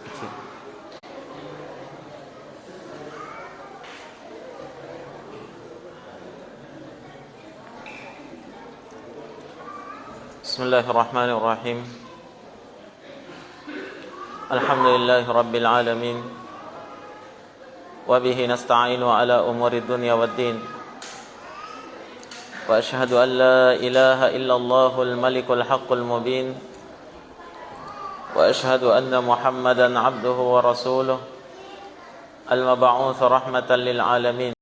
Bismillahirrahmanirrahim. Alhamdulillahi rabbil alamin. Wa bihi nasta'inu ala umuri dunya waddin. Wa ashhadu an la ilaha illallahul malikul haqqul mubin. Wa ashhadu anna Muhammadan abduhu wa rasuluh al-mab'uts rahmatan lil alamin.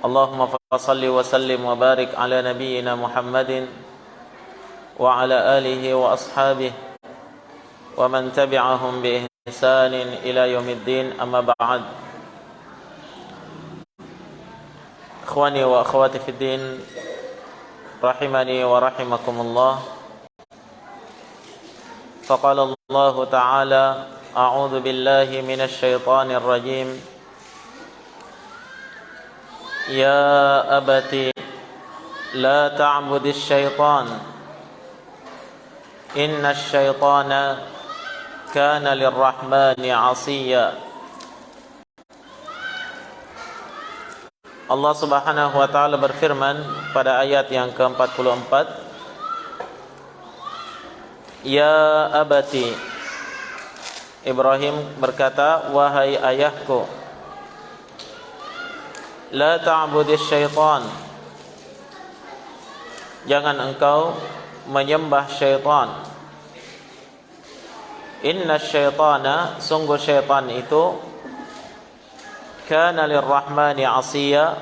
Allahumma salli wa sallim wa barik ala nabiyyina Muhammadin wa ala alihi wa ashabihi wa man tabi'ahum bi ihsanin ila yaumiddin, amma ba'd. Ikhwani wa akhwati fid din, rahimani wa rahimakumullah. Faqala Allah ta'ala, a'udzu billahi minasy syaithanir rajim. Ya abati la ta'budis syaitan, inna syaitana kana lirrahmani 'asiyya. Allah Subhanahu wa taala berfirman pada ayat yang ke-44, Ya abati, Ibrahim berkata, wahai ayahku, la ta'budis syaitan, jangan engkau menyembah syaitan. Inna syaitana, sungguh syaitan itu, kana lirrahmani 'asiyya,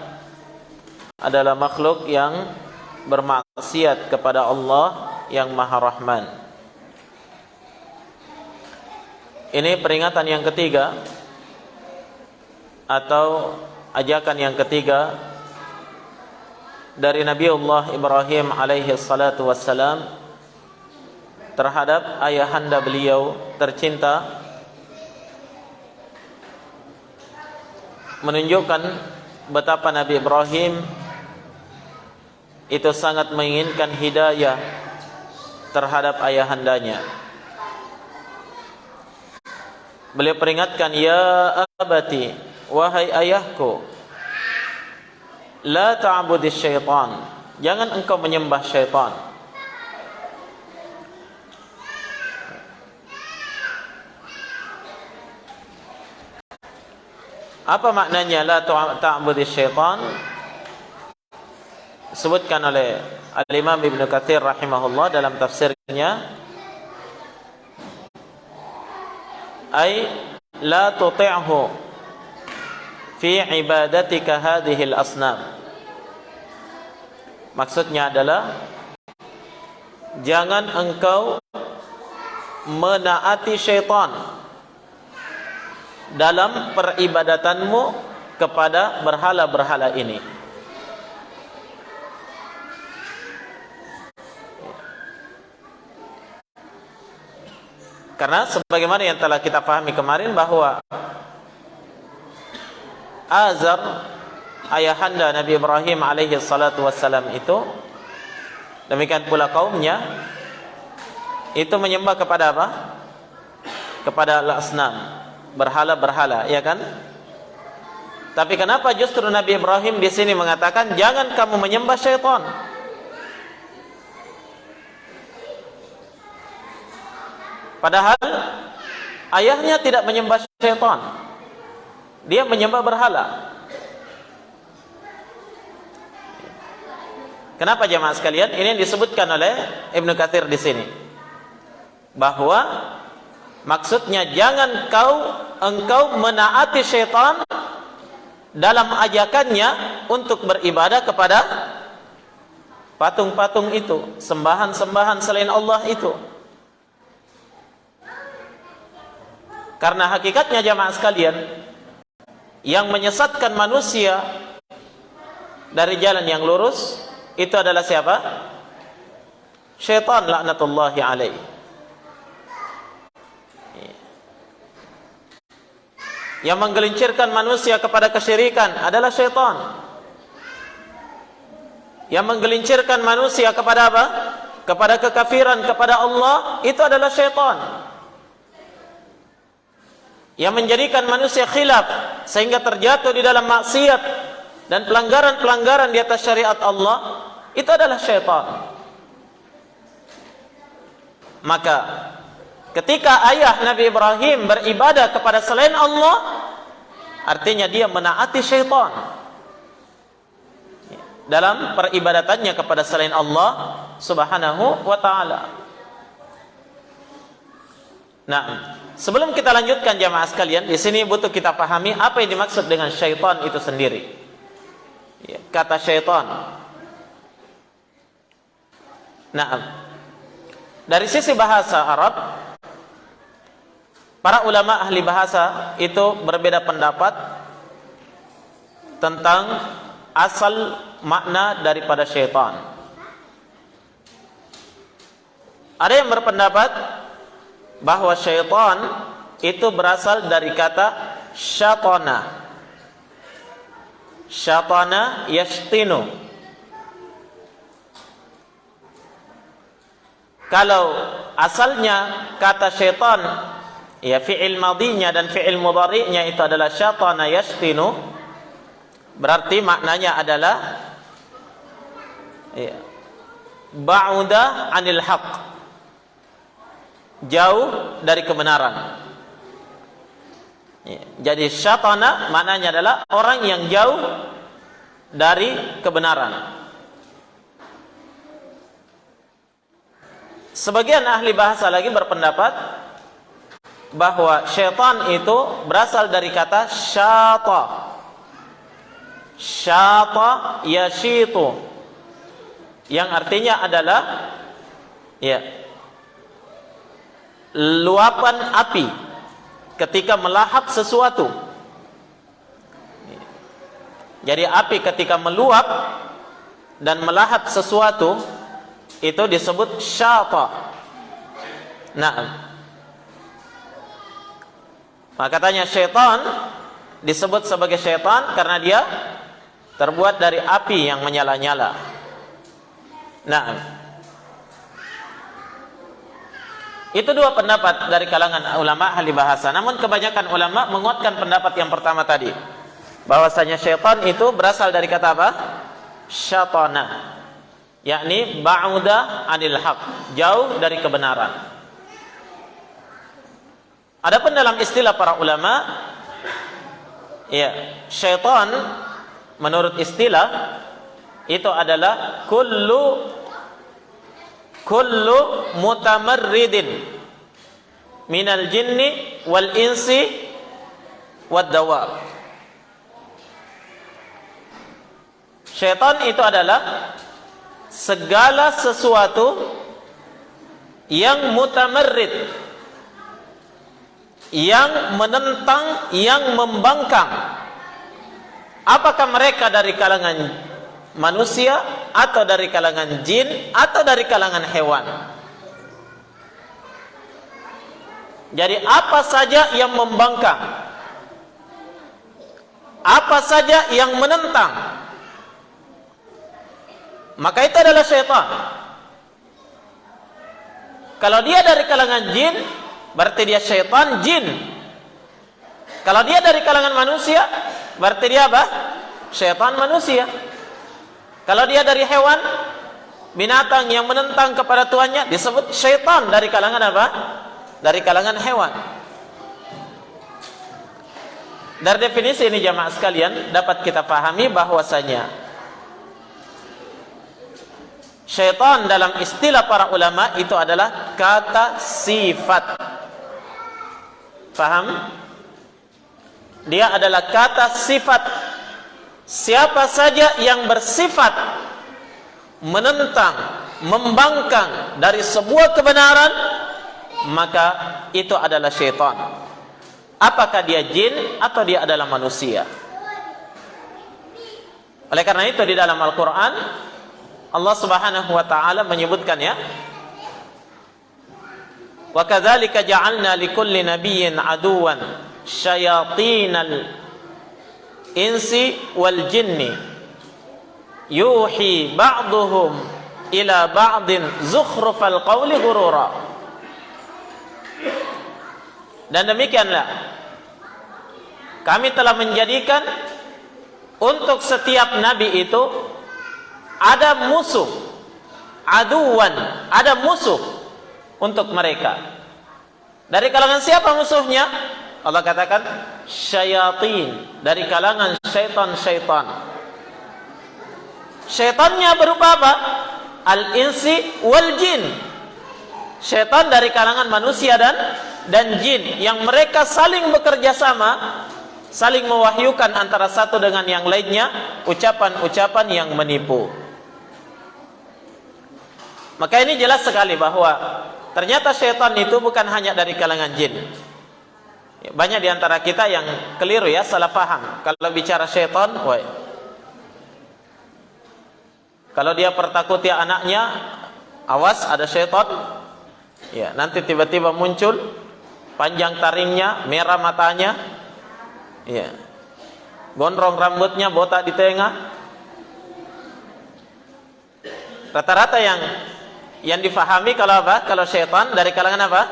adalah makhluk yang bermaksiat kepada Allah yang Maha Rahman. Ini peringatan yang ketiga atau ajakan yang ketiga dari Nabiullah Ibrahim alaihi salatu wassalam terhadap ayahanda beliau tercinta, menunjukkan betapa Nabi Ibrahim itu sangat menginginkan hidayah terhadap ayahandanya. Beliau peringatkan, ya abati, wahai ayahku, la ta'budis syaitan, jangan engkau menyembah syaitan. Apa maknanya la ta'budis syaitan? Disebutkan oleh Al-Imam Ibnu Katsir rahimahullah dalam tafsirnya, ay la tuti'hu fi ibadatika hadhil asnam. Maksudnya adalah jangan engkau menaati syaitan dalam peribadatanmu kepada berhala-berhala ini. Karena sebagaimana yang telah kita pahami kemarin bahwa Azar, ayahanda Nabi Ibrahim alaihi salatu wassalam itu, demikian pula kaumnya, itu menyembah kepada apa? Kepada al-asnam, berhala-berhala, ya kan? Tapi kenapa justru Nabi Ibrahim di sini mengatakan jangan kamu menyembah syaitan? Padahal ayahnya tidak menyembah syaitan, dia menyembah berhala. Kenapa jemaah sekalian? Ini disebutkan oleh Ibnu Katsir di sini, bahwa maksudnya jangan engkau menaati syaitan dalam ajakannya untuk beribadah kepada patung-patung itu, sembahan-sembahan selain Allah itu. Karena hakikatnya jamaah sekalian, yang menyesatkan manusia dari jalan yang lurus itu adalah siapa? Syaitan laknatullahi alaih. Yang menggelincirkan manusia kepada kesyirikan adalah syaitan. Yang menggelincirkan manusia kepada apa? Kepada kekafiran kepada Allah, itu adalah syaitan. yang menjadikan manusia khilaf sehingga terjatuh di dalam maksiat dan pelanggaran-pelanggaran di atas syariat Allah, itu adalah syaitan. Maka ketika ayah Nabi Ibrahim beribadah kepada selain Allah, artinya dia menaati syaitan dalam peribadatannya kepada selain Allah Subhanahu wa ta'ala. Nah, sebelum kita lanjutkan jamaah sekalian, di sini butuh kita pahami apa yang dimaksud dengan syaitan itu sendiri. Kata syaitan. Nah, dari sisi bahasa Arab, para ulama ahli bahasa itu berbeda pendapat tentang asal makna daripada syaitan. Ada yang berpendapat bahwa syaitan itu berasal dari kata syatana. Syatana yashtinu. Kalau asalnya kata syaitan, ya fi'il madhinya dan fi'il mudhari'nya itu adalah syatana yashtinu, berarti maknanya adalah ya, ba'uda 'anil haqq, jauh dari kebenaran. Ya, jadi syatana maknanya adalah orang yang jauh dari kebenaran. Sebagian ahli bahasa lagi berpendapat bahwa syaitan itu berasal dari kata syata. Syata yashitu, yang artinya adalah ya, luapan api ketika melahap sesuatu. Jadi api ketika meluap dan melahap sesuatu itu disebut syata. Nah, maka katanya syaitan disebut sebagai syaitan karena dia terbuat dari api yang menyala-nyala. Nah, itu dua pendapat dari kalangan ulama ahli bahasa. Namun kebanyakan ulama menguatkan pendapat yang pertama tadi, bahwasanya syaitan itu berasal dari kata apa? Syatana, yakni ba'uda 'anil haq, jauh dari kebenaran. Adapun dalam istilah para ulama, ya, syaitan menurut istilah itu adalah kullu mutamarridin minal jinni wal insi wad dawab. Syaitan itu adalah segala sesuatu yang mutamarrid, yang menentang, yang membangkang. Apakah mereka dari kalangan manusia atau dari kalangan jin atau dari kalangan hewan? Jadi apa saja yang membangkang, apa saja yang menentang, maka itu adalah syaitan. Kalau dia dari kalangan jin, berarti dia syaitan jin. Kalau dia dari kalangan manusia, berarti dia apa? Syaitan manusia. Kalau dia dari hewan, binatang yang menentang kepada tuannya, disebut syaitan dari kalangan apa? Dari kalangan hewan. Dari definisi ini jamaah sekalian dapat kita pahami bahwasanya syaitan dalam istilah para ulama itu adalah kata sifat. Paham? Dia adalah kata sifat. Siapa saja yang bersifat menentang, membangkang dari sebuah kebenaran, maka itu adalah syaitan. Apakah dia jin atau dia adalah manusia? Oleh karena itu di dalam Al-Quran Allah Subhanahu wa ta'ala menyebutkan, ya, wa kadzalika ja'alna likulli nabiyyin aduwan syayatinal insi wal jinni yuhi ba'duhum ila ba'din zukhrufal qawli ghurura. Dan demikianlah kami telah menjadikan untuk setiap nabi itu ada musuh, aduwan, ada musuh untuk mereka. Dari kalangan siapa musuhnya? Allah katakan syayatin, dari kalangan syaitan-syaitan. Syaitannya berupa apa? Al-insi wal jin. Syaitan dari kalangan manusia dan jin, yang mereka saling bekerja sama, saling mewahyukan antara satu dengan yang lainnya ucapan-ucapan yang menipu. Maka ini jelas sekali bahwa ternyata syaitan itu bukan hanya dari kalangan jin. Banyak di antara kita yang keliru ya, salah paham. Kalau bicara syaitan, kalau dia pertakuti anaknya, awas ada syaitan. Ya, nanti tiba-tiba muncul panjang taringnya, merah matanya, ya, gondrong rambutnya, botak di tengah. Rata-rata yang difahami kalau apa? Kalau syaitan dari kalangan apa?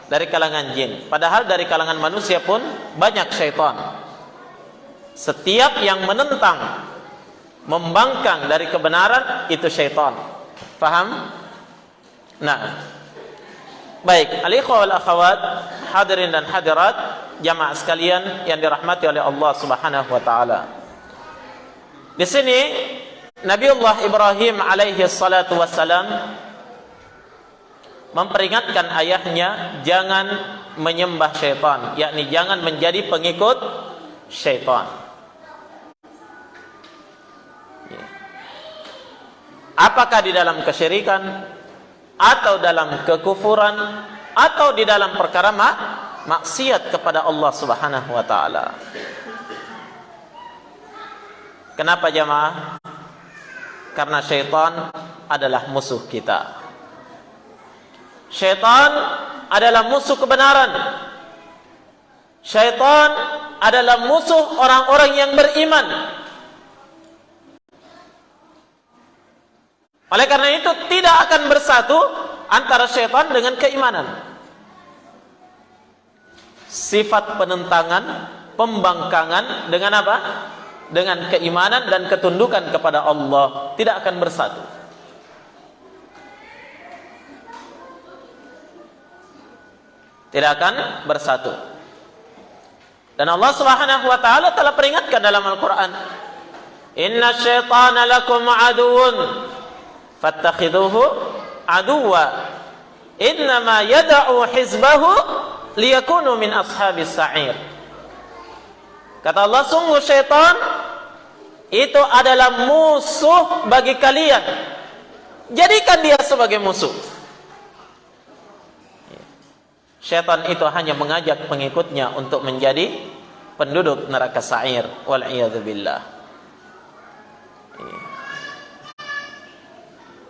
Dari kalangan jin. Padahal dari kalangan manusia pun banyak syaitan. Setiap yang menentang, membangkang dari kebenaran itu syaitan. Faham? Nah, baik, al-ikhwa wal akhwat, hadirin dan hadirat, jamaah sekalian yang dirahmati oleh Allah Subhanahu wa taala. Di sini Nabiullah Ibrahim alaihi salatu wassalam memperingatkan ayahnya jangan menyembah syaitan, yakni jangan menjadi pengikut syaitan. Apakah di dalam kesyirikan, atau dalam kekufuran, atau di dalam perkara maksiat kepada Allah Subhanahu wa taala. Kenapa jamaah? Karena syaitan adalah musuh kita. Syaitan adalah musuh kebenaran. Syaitan adalah musuh orang-orang yang beriman. Oleh karena itu tidak akan bersatu antara syaitan dengan keimanan. Sifat penentangan, pembangkangan dengan apa? Dengan keimanan dan ketundukan kepada Allah tidak akan bersatu. Tidak akan bersatu. Dan Allah Subhanahu wa taala telah peringatkan dalam Al-Qur'an, "Inna syaitana lakum aduwwun fattakhidhuhu aduwwa innama yad'u hizbahu liyakunu min ashabis sa'ir." Kata Allah, sungguh syaitan itu adalah musuh bagi kalian. Jadikan dia sebagai musuh. Syaitan itu hanya mengajak pengikutnya untuk menjadi penduduk neraka sa'ir. Wal'iyadzubillah.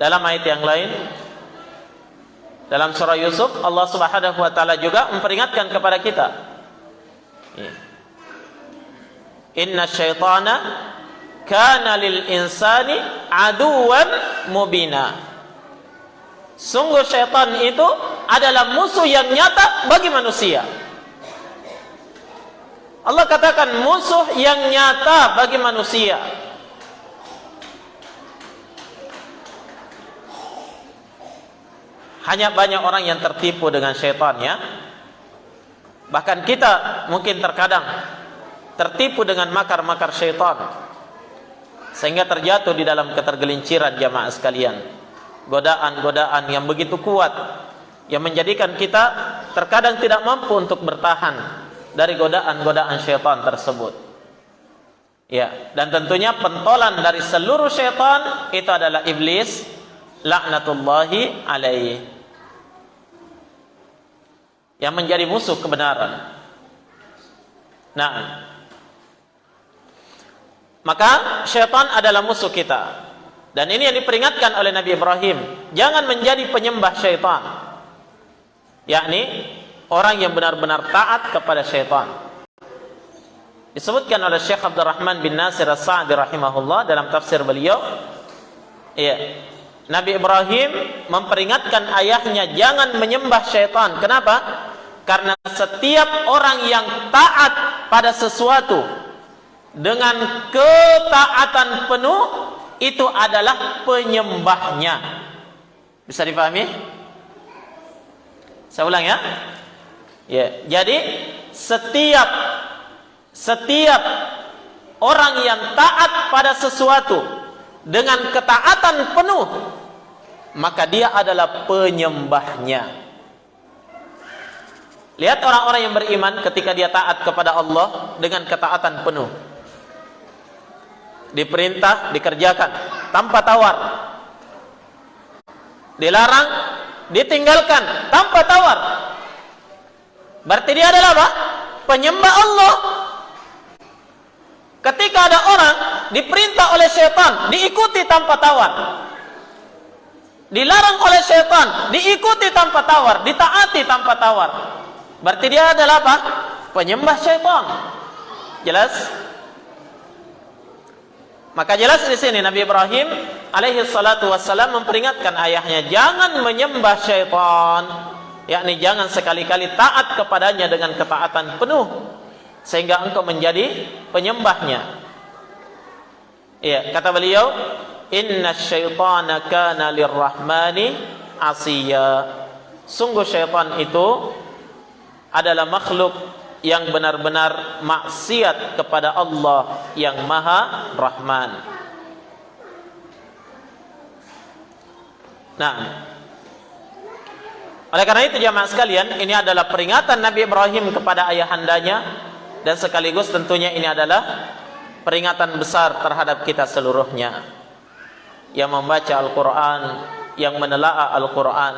Dalam ayat yang lain, dalam surah Yusuf, Allah Subhanahu wa taala juga memperingatkan kepada kita. Inna syaitana kana lil insani aduwan mubina. Sungguh syaitan itu adalah musuh yang nyata bagi manusia. Allah katakan musuh yang nyata bagi manusia. Hanya banyak orang yang tertipu dengan syaitan ya. Bahkan kita mungkin terkadang tertipu dengan makar-makar syaitan, sehingga terjatuh di dalam ketergelinciran jamaah sekalian. Godaan-godaan yang begitu kuat yang menjadikan kita terkadang tidak mampu untuk bertahan dari godaan-godaan syaitan tersebut. Ya, dan tentunya pentolan dari seluruh syaitan itu adalah iblis, laknatullahi alaihi, yang menjadi musuh kebenaran. Nah, maka syaitan adalah musuh kita. Dan ini yang diperingatkan oleh Nabi Ibrahim, jangan menjadi penyembah syaitan, yakni orang yang benar-benar taat kepada syaitan. Disebutkan oleh Syekh Abdul Rahman bin Nasir As-Sa'di rahimahullah dalam tafsir beliau, ya, Nabi Ibrahim memperingatkan ayahnya jangan menyembah syaitan. Kenapa? Karena setiap orang yang taat pada sesuatu dengan ketaatan penuh, itu adalah penyembahnya. Bisa dipahami? Saya ulang ya. Ya, jadi setiap orang yang taat pada sesuatu dengan ketaatan penuh, maka dia adalah penyembahnya. Lihat orang-orang yang beriman ketika dia taat kepada Allah dengan ketaatan penuh. Diperintah, dikerjakan tanpa tawar. Dilarang, ditinggalkan tanpa tawar. Berarti dia adalah apa? Penyembah Allah. Ketika ada orang diperintah oleh syaitan, diikuti tanpa tawar. Dilarang oleh syaitan, diikuti tanpa tawar, ditaati tanpa tawar. Berarti dia adalah apa? Penyembah syaitan. Jelas? Maka jelas di sini Nabi Ibrahim alaihi salatu wassalam memperingatkan ayahnya, jangan menyembah syaitan, yakni jangan sekali-kali taat kepadanya dengan ketaatan penuh sehingga engkau menjadi penyembahnya. Iya, kata beliau, inna syaitana kana lirrahmani asiya. Sungguh syaitan itu adalah makhluk yang benar-benar maksiat kepada Allah yang Maha Rahman. Nah, oleh karena itu jamaah sekalian, ini adalah peringatan Nabi Ibrahim kepada ayahandanya, dan sekaligus tentunya ini adalah peringatan besar terhadap kita seluruhnya yang membaca Al-Quran, yang menelaah Al-Quran.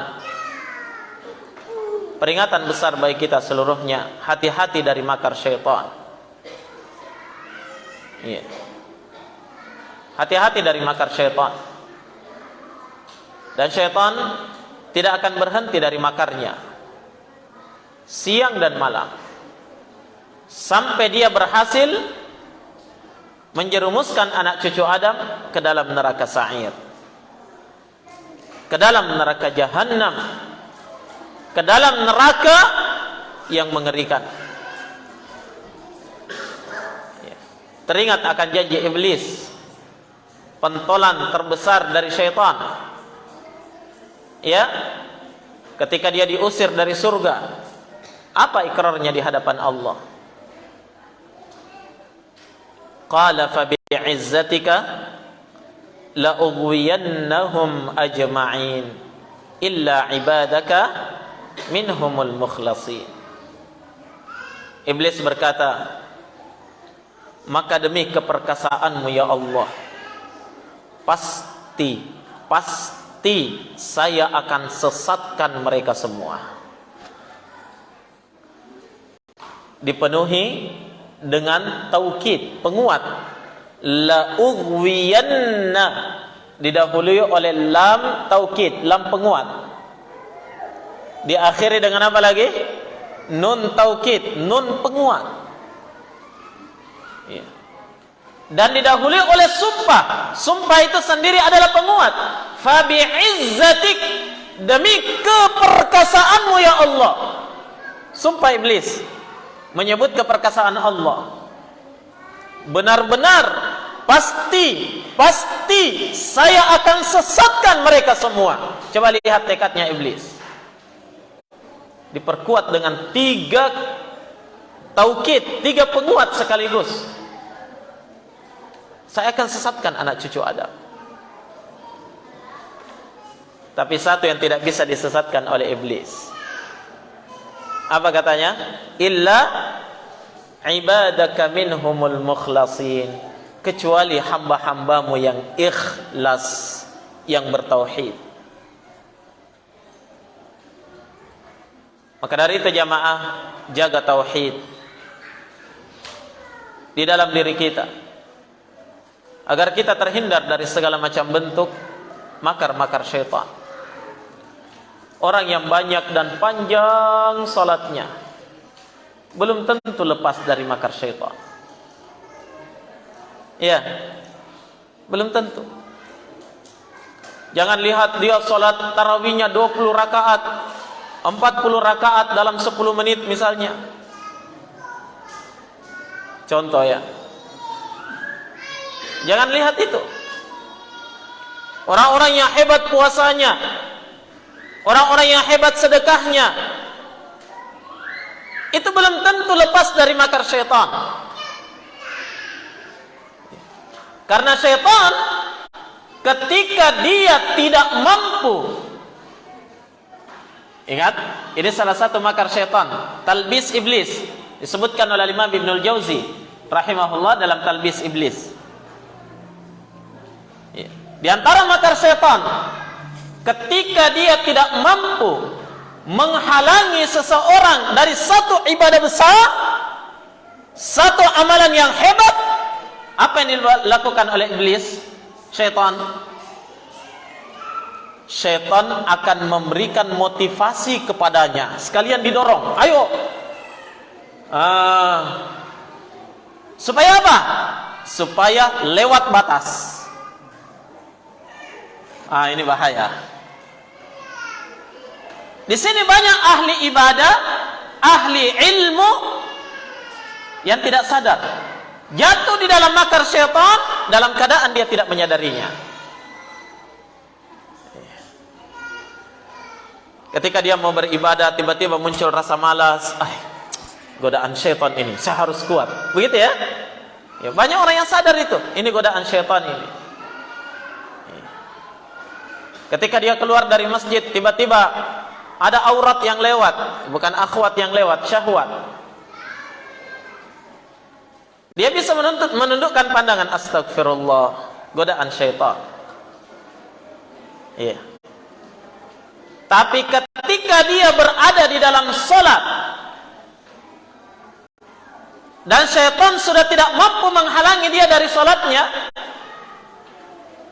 Peringatan besar bagi kita seluruhnya, hati-hati dari makar syaitan. Iya. Hati-hati dari makar syaitan. Dan syaitan tidak akan berhenti dari makarnya, siang dan malam, sampai dia berhasil menjerumuskan anak cucu Adam ke dalam neraka sa'ir, ke dalam neraka Jahannam, ke dalam neraka yang mengerikan. Teringat akan janji iblis, pentolan terbesar dari syaitan, ya, ketika dia diusir dari surga, apa ikrarnya di hadapan Allah? Qala fa bi'izzatika la ughwiyannahum ajma'in illa ibadaka minhumul mukhlasin. Iblis berkata, maka demi keperkasaanmu ya Allah, pasti saya akan sesatkan mereka semua. Dipenuhi dengan taukid, penguat, la ughwiyanna, didahului oleh lam taukid, lam penguat, diakhiri dengan apa lagi? Nun taukid, nun penguat, ya. Dan didahului oleh sumpah. Sumpah itu sendiri adalah penguat. Fa bi'izzatik, demi keperkasaanmu ya Allah. Sumpah iblis menyebut keperkasaan Allah. Benar-benar pasti saya akan sesatkan mereka semua. Coba lihat tekadnya iblis. Diperkuat dengan 3 taukid, 3 penguat sekaligus. Saya akan sesatkan anak cucu Adam. Tapi satu yang tidak bisa disesatkan oleh iblis. Apa katanya? Illa ibadaka minhumul mukhlasin, kecuali hamba-hambamu yang ikhlas, yang bertauhid. Maka dari itu jamaah, jaga tauhid di dalam diri kita, agar kita terhindar dari segala macam bentuk makar-makar syaitan. Orang yang banyak dan panjang salatnya belum tentu lepas dari makar syaitan. Ya, belum tentu. Jangan lihat dia salat tarawihnya 20 rakaat, 40 rakaat dalam 10 menit misalnya. Contoh ya. Jangan lihat itu. Orang-orang yang hebat puasanya, orang-orang yang hebat sedekahnya, itu belum tentu lepas dari makar syaitan. Karena syaitan ketika dia tidak mampu, ingat, ini salah satu makar syaitan, talbis iblis, disebutkan oleh Imam Ibnul Jauzi rahimahullah dalam talbis iblis. Di antara makar syaitan, ketika dia tidak mampu menghalangi seseorang dari satu ibadah besar, satu amalan yang hebat, apa yang dilakukan oleh iblis, syaitan? Syaitan akan memberikan motivasi kepadanya, sekalian didorong, ayo. Supaya apa? Supaya lewat batas. Ini bahaya. Di sini banyak ahli ibadah, ahli ilmu yang tidak sadar, jatuh di dalam makar syaitan dalam keadaan dia tidak menyadarinya. Ketika dia mau beribadah, tiba-tiba muncul rasa malas, godaan syaitan ini, saya harus kuat. Begitu ya? Ya, banyak orang yang sadar itu, ini godaan syaitan ini. Ketika dia keluar dari masjid, tiba-tiba ada aurat yang lewat, bukan akhwat yang lewat, syahwat. Dia bisa menundukkan pandangan, astagfirullah, godaan syaitan. Iya. Tapi ketika dia berada di dalam salat dan syaitan sudah tidak mampu menghalangi dia dari salatnya,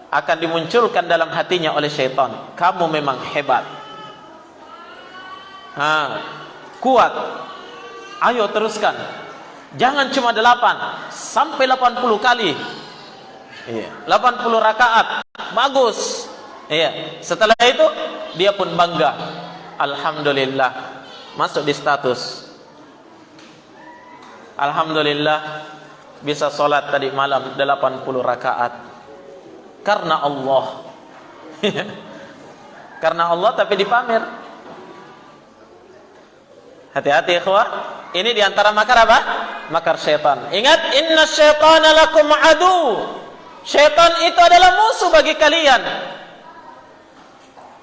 akan dimunculkan dalam hatinya oleh syaitan, kamu memang hebat, kuat, ayo teruskan, jangan cuma 8 sampai 80 kali, 80 rakaat, bagus. Setelah itu dia pun bangga, alhamdulillah, masuk di status, alhamdulillah bisa sholat tadi malam 80 rakaat karena Allah. Karena Allah tapi dipamer. Hati-hati ikhwah, ini diantara makar apa? Makar syaitan. Ingat, inna syaitana lakum adu. Syaitan itu adalah musuh bagi kalian.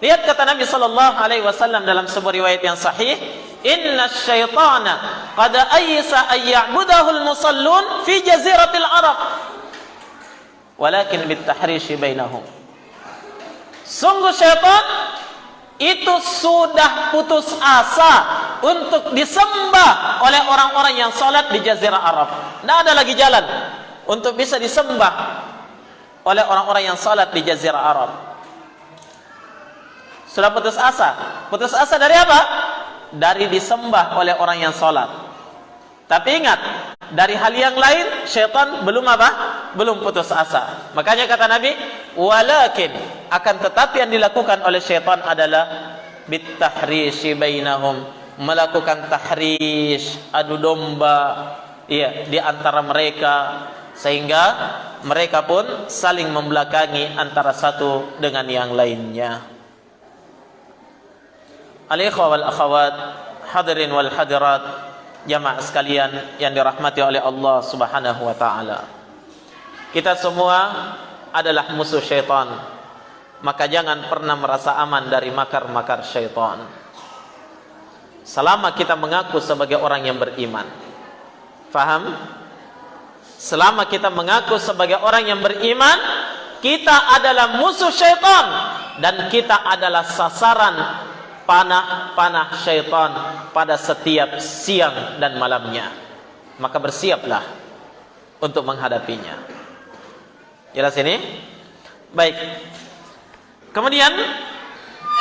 Lihat kata Nabi SAW dalam sebuah riwayat yang sahih, inna syaitana qad ayyasa ayya'budahu al-musallun fi jaziratil Arab walakin bitahrishi bainahum. Sungguh syaitan itu sudah putus asa untuk disembah oleh orang-orang yang salat di jazirah Arab. Tidak ada lagi jalan untuk bisa disembah oleh orang-orang yang salat di jazirah Arab. Sudah putus asa. Putus asa dari apa? Dari disembah oleh orang yang salat. Tapi ingat, dari hal yang lain syaitan belum apa? Belum putus asa. Makanya kata Nabi, walakin, akan tetapi yang dilakukan oleh syaitan adalah bitahrishi bainahum, melakukan tahrish, adu domba, di antara mereka, sehingga mereka pun saling membelakangi antara satu dengan yang lainnya. Al-ikhwa wal akhawat, hadirin wal hadirat, jamaah sekalian yang dirahmati oleh Allah Subhanahu wa taala. Kita semua adalah musuh syaitan. Maka jangan pernah merasa aman dari makar-makar syaitan. Selama kita mengaku sebagai orang yang beriman. Faham? Selama kita mengaku sebagai orang yang beriman, kita adalah musuh syaitan dan kita adalah sasaran panah-panah syaitan pada setiap siang dan malamnya. Maka bersiaplah untuk menghadapinya. Jelas ini? Baik. Kemudian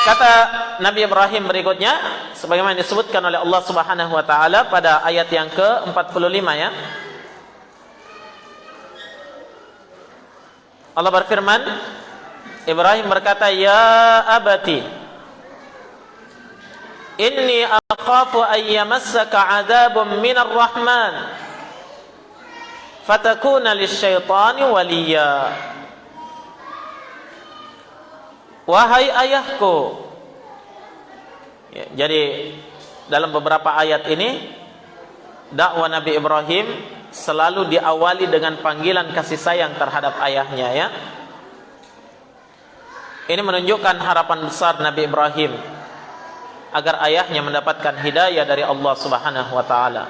kata Nabi Ibrahim berikutnya, sebagaimana disebutkan oleh Allah Subhanahu wa taala pada ayat yang ke-45 ya. Allah berfirman, Ibrahim berkata, "Ya abati, inni akhafu an yamassaka 'adzabun minar rahman fatakuna lisyaitani waliya. Wahai ayahku. Ya, jadi dalam beberapa ayat ini dakwah Nabi Ibrahim selalu diawali dengan panggilan kasih sayang terhadap ayahnya, ya. Ini menunjukkan harapan besar Nabi Ibrahim agar ayahnya mendapatkan hidayah dari Allah Subhanahu wa taala.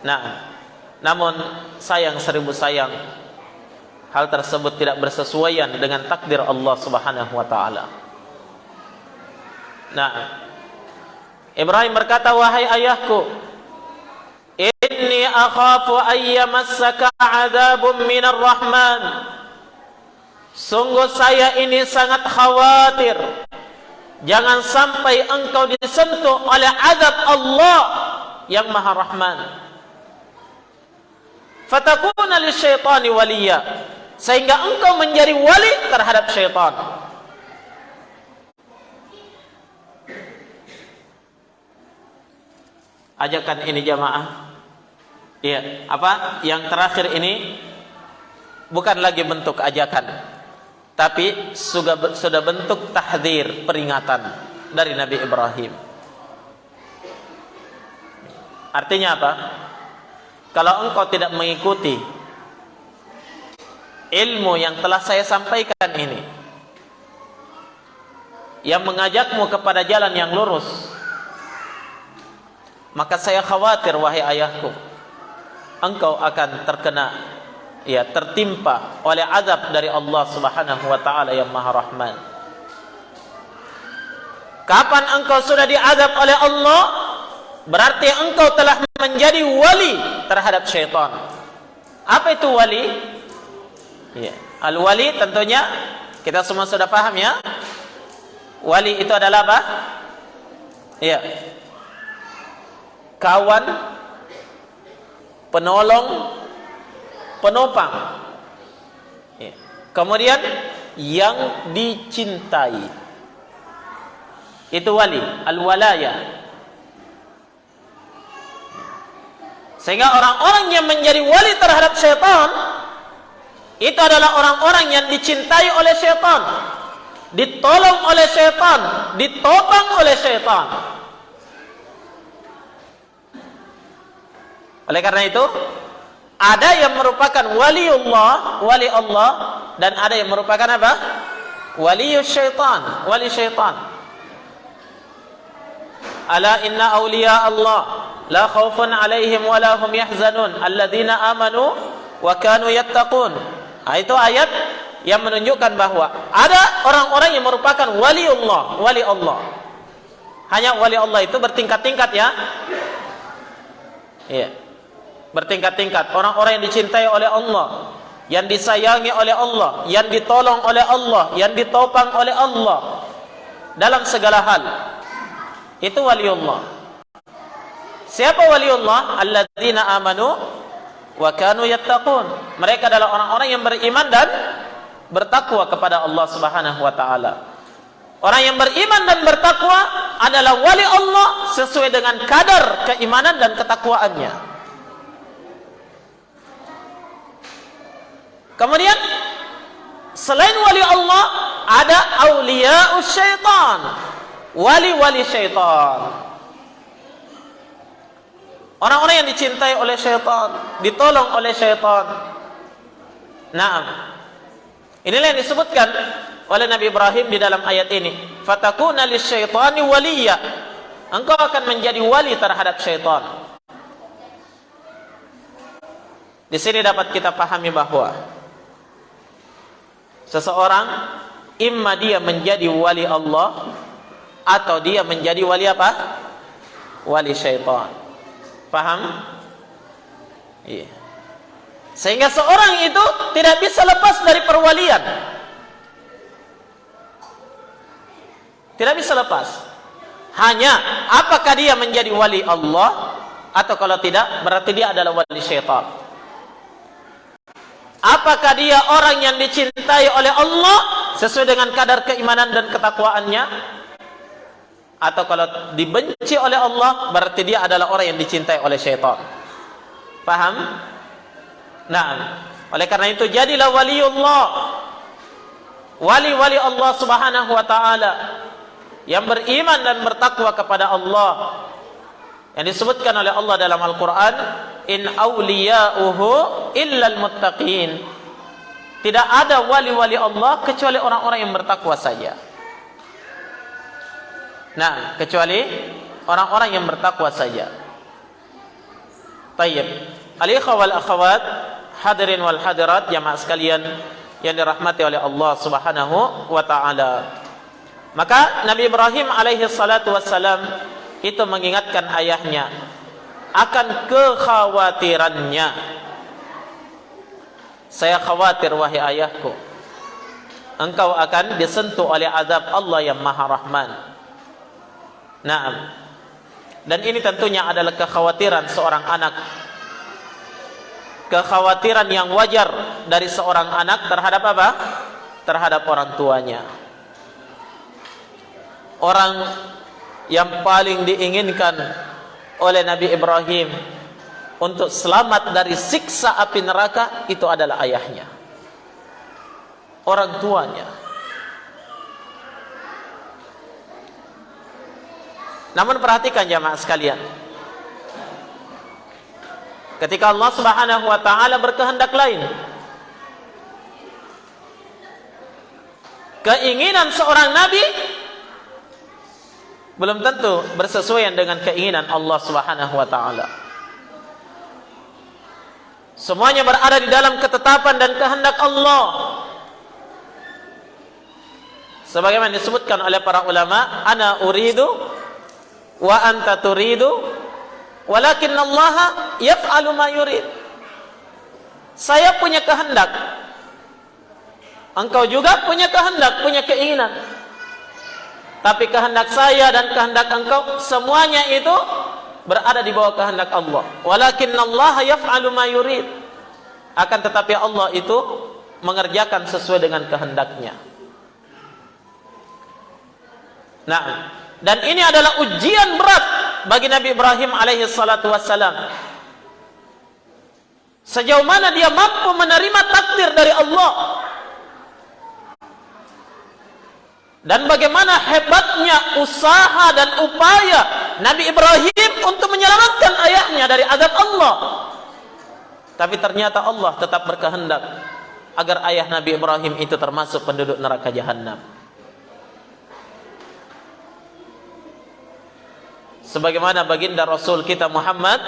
Nah, namun sayang seribu sayang, hal tersebut tidak bersesuaian dengan takdir Allah Subhanahu wa taala. Nah, Ibrahim berkata, wahai ayahku, inni akhafu an yamassaka 'adzabun minar rahman. Sungguh saya ini sangat khawatir jangan sampai engkau disentuh oleh azab Allah yang Maha Rahman. Fatakuna lisyaitani waliya, sehingga engkau menjadi wali terhadap syaitan. Ajakan ini jamaah, ya, apa yang terakhir ini bukan lagi bentuk ajakan, tapi sudah bentuk tahdzir, peringatan dari Nabi Ibrahim. Artinya apa? Kalau engkau tidak mengikuti ilmu yang telah saya sampaikan ini, yang mengajakmu kepada jalan yang lurus, maka saya khawatir, wahai ayahku, engkau akan terkena, ya, tertimpa oleh azab dari Allah Subhanahu wa taala yang Maha Rahman. Kapan engkau sudah diazab oleh Allah, berarti engkau telah menjadi wali terhadap syaitan. Apa itu wali? Ya, al-wali tentunya kita semua sudah paham, ya. Wali itu adalah apa? Ya, kawan, penolong, penopang, ya. Kemudian yang dicintai, itu wali, al-walaya. Sehingga orang-orang yang menjadi wali terhadap syaitan itu adalah orang-orang yang dicintai oleh syaitan, ditolong oleh syaitan, ditopang oleh syaitan. Oleh karena itu, ada yang merupakan waliullah, wali Allah, dan ada yang merupakan apa? Waliyus syaitan, wali syaitan. Ala inna awliya Allah la khaufun alaihim wa la hum yahzanun alladzina amanu wa kanu yattaqun. Itu ayat yang menunjukkan bahwa ada orang-orang yang merupakan waliullah, wali Allah. Hanya wali Allah itu bertingkat-tingkat, ya. Iya. Bertingkat-tingkat. Orang-orang yang dicintai oleh Allah, yang disayangi oleh Allah, yang ditolong oleh Allah, yang ditopang oleh Allah dalam segala hal. Itu waliullah. Siapa waliullah? Alladzina amanu wa kanu yattaqun. Mereka adalah orang-orang yang beriman dan bertakwa kepada Allah Subhanahu wa taala. Orang yang beriman dan bertakwa adalah wali Allah sesuai dengan kadar keimanan dan ketakwaannya. Kemudian selain wali Allah ada auliya'us syaitan, wali-wali syaitan. Orang-orang yang dicintai oleh syaitan, ditolong oleh syaitan. Naam. Inilah yang disebutkan oleh Nabi Ibrahim di dalam ayat ini. Fatakuna lisyaitani waliya. Engkau akan menjadi wali terhadap syaitan. Di sini dapat kita pahami bahwa seseorang imma dia menjadi wali Allah atau dia menjadi wali apa? Wali syaitan. Paham? Iya. Sehingga seorang itu tidak bisa lepas dari perwalian. Tidak bisa lepas. Hanya apakah dia menjadi wali Allah atau kalau tidak berarti dia adalah wali syaitan. Apakah dia orang yang dicintai oleh Allah sesuai dengan kadar keimanan dan ketakwaannya, Atau kalau dibenci oleh Allah, berarti dia adalah orang yang dicintai oleh syaitan. Paham? Nah, oleh karena itu jadilah waliullah, wali-wali Allah Subhanahu wa taala yang beriman dan bertakwa kepada Allah. Yang disebutkan oleh Allah dalam Al-Qur'an, in awliya'uhu illal muttaqin. Tidak ada wali-wali Allah kecuali orang-orang yang bertakwa saja. Nah, kecuali orang-orang yang bertakwa saja. Tayyib. Al-ikhwa wal akhawat, hadirin wal hadirat, jamaah sekalian yang dirahmati oleh Allah Subhanahu wa taala. Maka Nabi Ibrahim alaihi salatu wassalam itu mengingatkan ayahnya akan kekhawatirannya. Saya khawatir wahai ayahku, engkau akan disentuh oleh azab Allah yang Maha Rahman. Naam. Dan ini tentunya adalah kekhawatiran seorang anak, kekhawatiran yang wajar dari seorang anak terhadap apa? Terhadap orang tuanya. Orang yang paling diinginkan oleh Nabi Ibrahim untuk selamat dari siksa api neraka itu adalah ayahnya, orang tuanya. Namun perhatikan jamaah sekalian, ketika Allah Subhanahu wa taala berkehendak lain, keinginan seorang nabi belum tentu bersesuaian dengan keinginan Allah Subhanahu wa taala. Semuanya berada di dalam ketetapan dan kehendak Allah. Sebagaimana disebutkan oleh para ulama, ana uridu wa anta turidu walakin Allah yaf'alu ma yurid. Saya punya kehendak, engkau juga punya kehendak, punya keinginan. Tapi kehendak saya dan kehendak engkau semuanya itu berada di bawah kehendak Allah. Walakinnallaha yaf'alu ma yurid. Akan tetapi Allah itu mengerjakan sesuai dengan kehendaknya. Nah, dan ini adalah ujian berat bagi Nabi Ibrahim alaihi salatu wassalam. Sejauh mana dia mampu menerima takdir dari Allah. Dan bagaimana hebatnya usaha dan upaya Nabi Ibrahim untuk menyelamatkan ayahnya dari azab Allah. Tapi ternyata Allah tetap berkehendak agar ayah Nabi Ibrahim itu termasuk penduduk neraka jahanam. Sebagaimana baginda Rasul kita Muhammad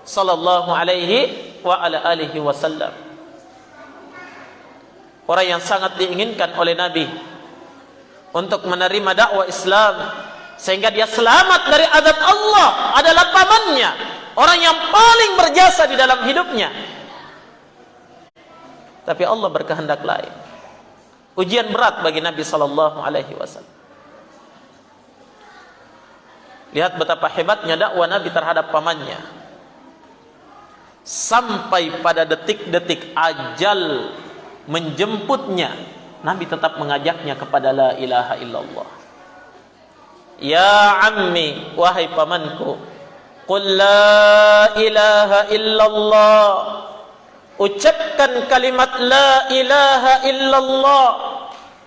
sallallahu alaihi wa ala alihi wasallam, orang yang sangat diinginkan oleh Nabi untuk menerima dakwah Islam sehingga dia selamat dari azab Allah, adalah pamannya, orang yang paling berjasa di dalam hidupnya. Tapi Allah berkehendak lain. Ujian berat bagi Nabi sallallahu alaihi wasallam. Lihat betapa hebatnya dakwah Nabi terhadap pamannya. Sampai pada detik-detik ajal menjemputnya, Nabi tetap mengajaknya kepada la ilaha illallah. Ya ammi, wahai pamanku, qul la ilaha illallah. Ucapkan kalimat la ilaha illallah,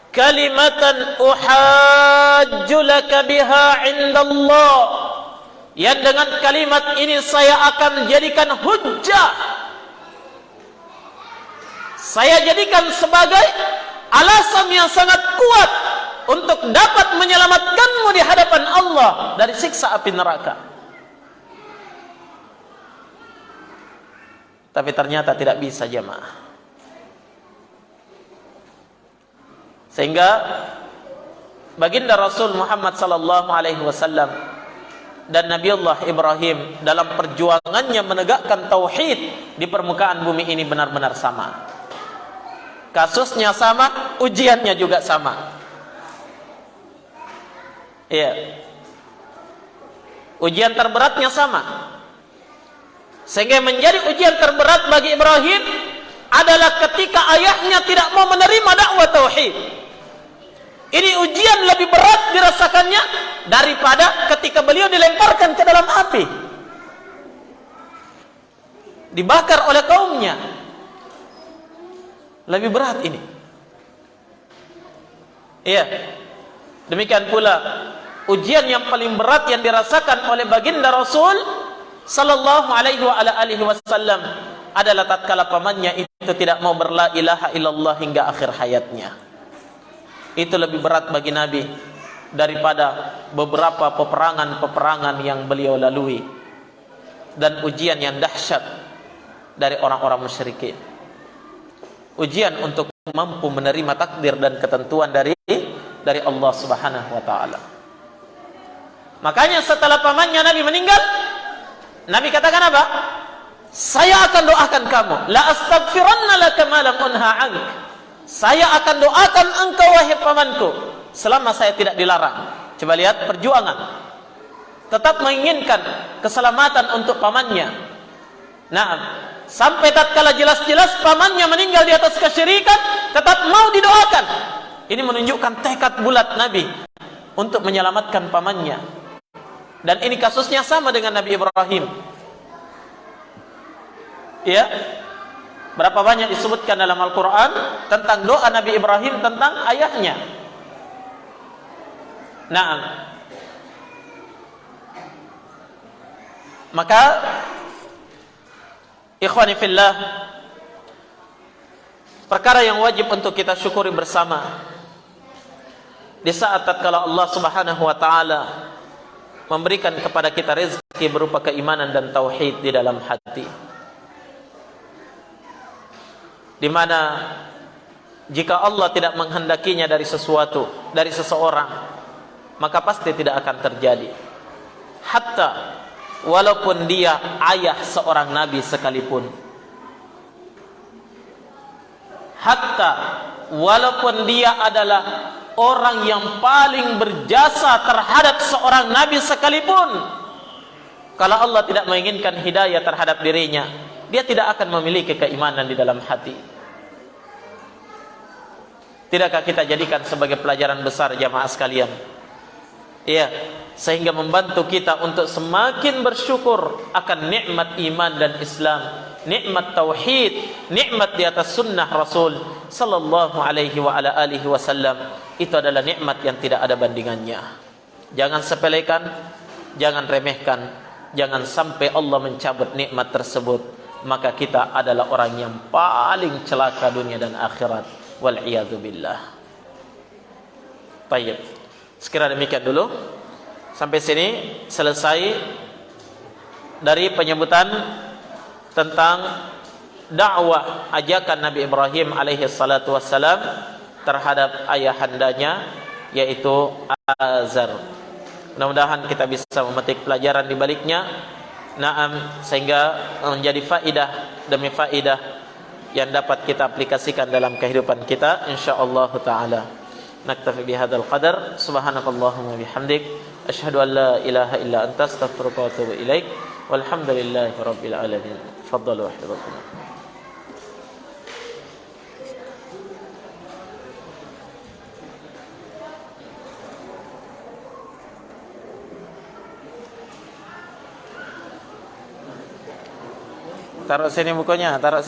kalimatan uhajju laka biha indallah. Yang dengan kalimat ini saya akan jadikan hujjah, saya jadikan sebagai alasan yang sangat kuat untuk dapat menyelamatkanmu di hadapan Allah dari siksa api neraka. Tapi ternyata tidak bisa jemaah. Sehingga baginda Rasul Muhammad sallallahu alaihi wasallam dan Nabiullah Ibrahim dalam perjuangannya menegakkan tauhid di permukaan bumi ini benar-benar sama. Kasusnya sama, ujiannya juga sama. Iya. Ujian terberatnya sama. Sehingga menjadi ujian terberat bagi Ibrahim adalah ketika ayahnya tidak mau menerima dakwah tauhid. Ini ujian lebih berat dirasakannya daripada ketika beliau dilemparkan ke dalam api, dibakar oleh kaumnya. Lebih berat ini. Iya. Demikian pula ujian yang paling berat yang dirasakan oleh baginda Rasul sallallahu alaihi wasallam adalah tatkala pamannya itu tidak mau berla ilaha illallah hingga akhir hayatnya. Itu lebih berat bagi Nabi daripada beberapa peperangan yang beliau lalui dan ujian yang dahsyat dari orang-orang musyrikin. Ujian untuk mampu menerima takdir dan ketentuan dari Allah Subhanahu wa taala. Makanya setelah pamannya Nabi meninggal, Nabi katakan apa? Saya akan doakan kamu. La astaghfiranna laka ma lam unha ank. Saya akan doakan engkau wahai pamanku selama saya tidak dilarang. Coba lihat perjuangan. Tetap menginginkan keselamatan untuk pamannya. Nah, sampai tatkala jelas-jelas pamannya meninggal di atas kesyirikan, tetap mau didoakan. Ini menunjukkan tekad bulat Nabi untuk menyelamatkan pamannya. Dan ini kasusnya sama dengan Nabi Ibrahim. Ya, berapa banyak disebutkan dalam Al-Quran tentang doa Nabi Ibrahim tentang ayahnya. Nah, maka ikhwani fillah, perkara yang wajib untuk kita syukuri bersama di saat tatkala Allah Subhanahu wa taala memberikan kepada kita rezeki berupa keimanan dan tauhid di dalam hati, di mana jika Allah tidak menghendakinya dari sesuatu, dari seseorang, maka pasti tidak akan terjadi. Hatta walaupun dia ayah seorang nabi sekalipun, hatta walaupun dia adalah orang yang paling berjasa terhadap seorang nabi sekalipun, kalau Allah tidak menginginkan hidayah terhadap dirinya, dia tidak akan memiliki keimanan di dalam hati. Tidakkah kita jadikan sebagai pelajaran besar jamaah sekalian? Iya, sehingga membantu kita untuk semakin bersyukur akan nikmat iman dan Islam, nikmat tauhid, nikmat di atas sunnah Rasul sallallahu alaihi wa ala alihi wasallam. Itu adalah nikmat yang tidak ada bandingannya. Jangan sepelekan, jangan remehkan, jangan sampai Allah mencabut nikmat tersebut, maka kita adalah orang yang paling celaka dunia dan akhirat. Wal iyadu billah. Baik. Sekira demikian dulu. Sampai sini selesai dari penyebutan tentang dakwah ajakan Nabi Ibrahim alaihi salatu wassalam terhadap ayahandanya, yaitu Azar. Mudah-mudahan kita bisa memetik pelajaran di baliknya, sehingga menjadi faidah demi faidah yang dapat kita aplikasikan dalam kehidupan kita insyaallah taala. Naktafi bihadzal qadar. Subhanakallahumma bihamdik, asyhadu an la ilaha illa anta, astaghfiruka wa atubu ilaik. Walhamdulillahi rabbil alamin. Fadhalu wahdakum. Taruh sini bukunya, taruh sini.